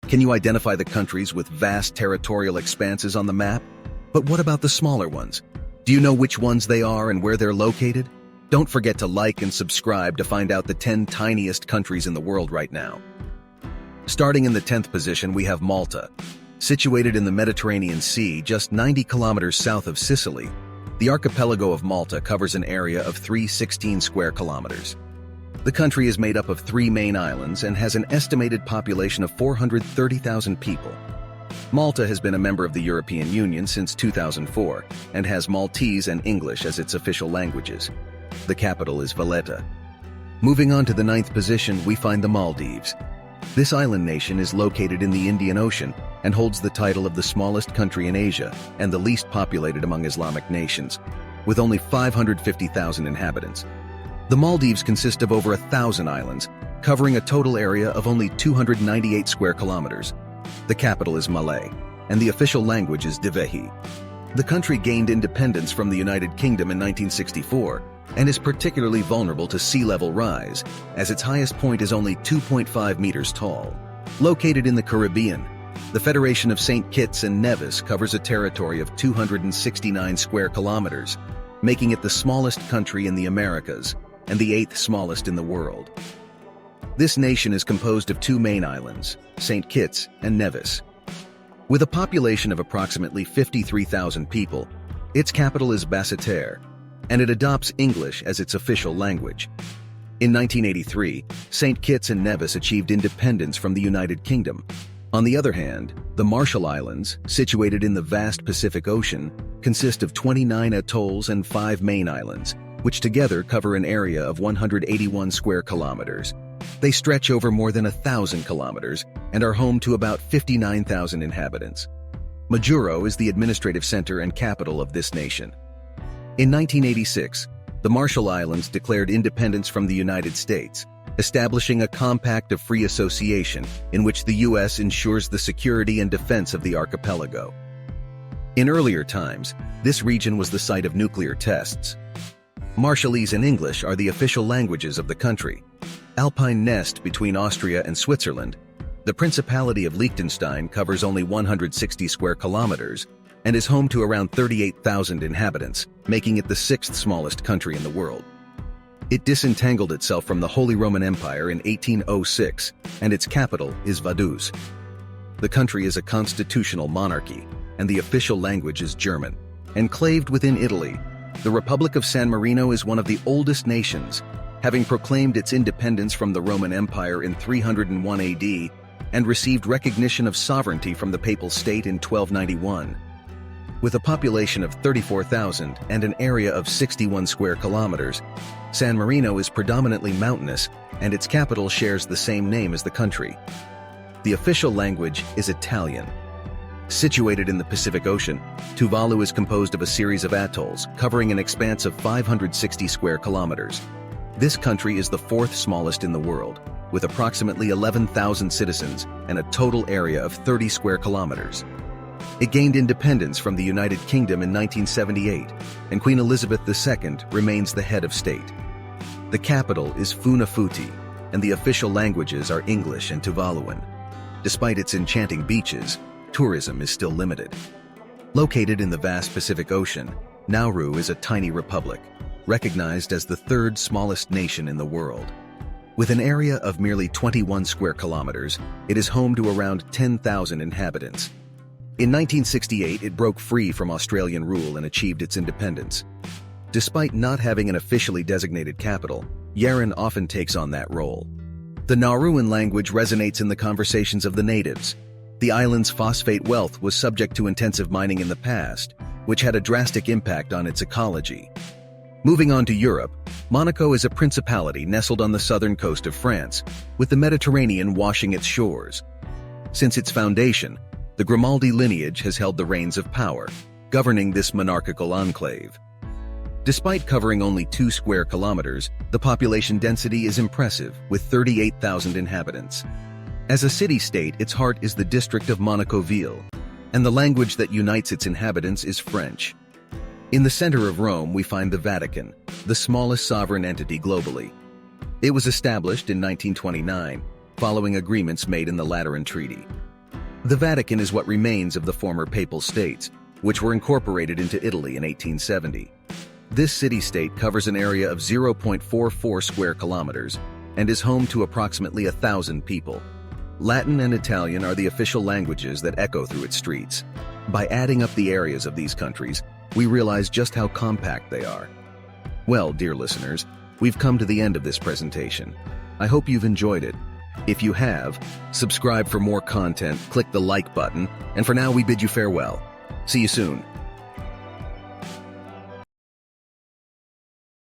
Can you identify the countries with vast territorial expanses on the map? But what about the smaller ones? Do you know which ones they are and where they're located? Don't forget to like and subscribe to find out the 10 tiniest countries in the world right now. Starting in the 10th position, we have Malta. Situated in the Mediterranean Sea, just 90 kilometers south of Sicily, the archipelago of Malta covers an area of 316 square kilometers. The country is made up of 3 main islands and has an estimated population of 430,000 people. Malta has been a member of the European Union since 2004 and has Maltese and English as its official languages. The capital is Valletta. Moving on to the 9th position, we find the Maldives. This island nation is located in the Indian Ocean and holds the title of the smallest country in Asia and the least populated among Islamic nations, with only 550,000 inhabitants. The Maldives consist of over 1,000 islands, covering a total area of only 298 square kilometers. The capital is Malé, and the official language is Divehi. The country gained independence from the United Kingdom in 1964 and is particularly vulnerable to sea level rise, as its highest point is only 2.5 meters tall. Located in the Caribbean, the Federation of St. Kitts and Nevis covers a territory of 269 square kilometers, making it the smallest country in the Americas and the 8th smallest in the world. This nation is composed of 2 main islands, St. Kitts and Nevis. With a population of approximately 53,000 people, its capital is Basseterre, and it adopts English as its official language. In 1983, St. Kitts and Nevis achieved independence from the United Kingdom. On the other hand, the Marshall Islands, situated in the vast Pacific Ocean, consist of 29 atolls and 5 main islands, which together cover an area of 181 square kilometers. They stretch over more than 1,000 kilometers and are home to about 59,000 inhabitants. Majuro is the administrative center and capital of this nation. In 1986, the Marshall Islands declared independence from the United States, establishing a compact of free association in which the U.S. ensures the security and defense of the archipelago. In earlier times, this region was the site of nuclear tests. Marshallese and English are the official languages of the country. Alpine nest between Austria and Switzerland, the Principality of Liechtenstein covers only 160 square kilometers and is home to around 38,000 inhabitants, making it the 6th smallest country in the world. It disentangled itself from the Holy Roman Empire in 1806, and its capital is Vaduz. The country is a constitutional monarchy, and the official language is German. Enclaved within Italy, the Republic of San Marino is one of the oldest nations, having proclaimed its independence from the Roman Empire in 301 AD and received recognition of sovereignty from the Papal State in 1291. With a population of 34,000 and an area of 61 square kilometers, San Marino is predominantly mountainous, and its capital shares the same name as the country. The official language is Italian. Situated in the Pacific Ocean, Tuvalu is composed of a series of atolls covering an expanse of 560 square kilometers. This country is the 4th smallest in the world, with approximately 11,000 citizens and a total area of 30 square kilometers. It gained independence from the United Kingdom in 1978, and Queen Elizabeth II remains the head of state. The capital is Funafuti, and the official languages are English and Tuvaluan. Despite its enchanting beaches, tourism is still limited. Located in the vast Pacific Ocean, Nauru is a tiny republic, recognized as the 3rd smallest nation in the world. With an area of merely 21 square kilometers, it is home to around 10,000 inhabitants. In 1968, it broke free from Australian rule and achieved its independence. Despite not having an officially designated capital, Yaren often takes on that role. The Nauruan language resonates in the conversations of the natives. The island's phosphate wealth was subject to intensive mining in the past, which had a drastic impact on its ecology. Moving on to Europe, Monaco is a principality nestled on the southern coast of France, with the Mediterranean washing its shores. Since its foundation, the Grimaldi lineage has held the reins of power, governing this monarchical enclave. Despite covering only 2 square kilometers, the population density is impressive, with 38,000 inhabitants. As a city-state, its heart is the district of Monaco-Ville, and the language that unites its inhabitants is French. In the center of Rome, we find the Vatican, the smallest sovereign entity globally. It was established in 1929, following agreements made in the Lateran Treaty. The Vatican is what remains of the former Papal States, which were incorporated into Italy in 1870. This city-state covers an area of 0.44 square kilometers and is home to approximately 1,000 people. Latin and Italian are the official languages that echo through its streets. By adding up the areas of these countries, we realize just how compact they are. Well, dear listeners, we've come to the end of this presentation. I hope you've enjoyed it. If you have, subscribe for more content, click the like button, and for now we bid you farewell. See you soon.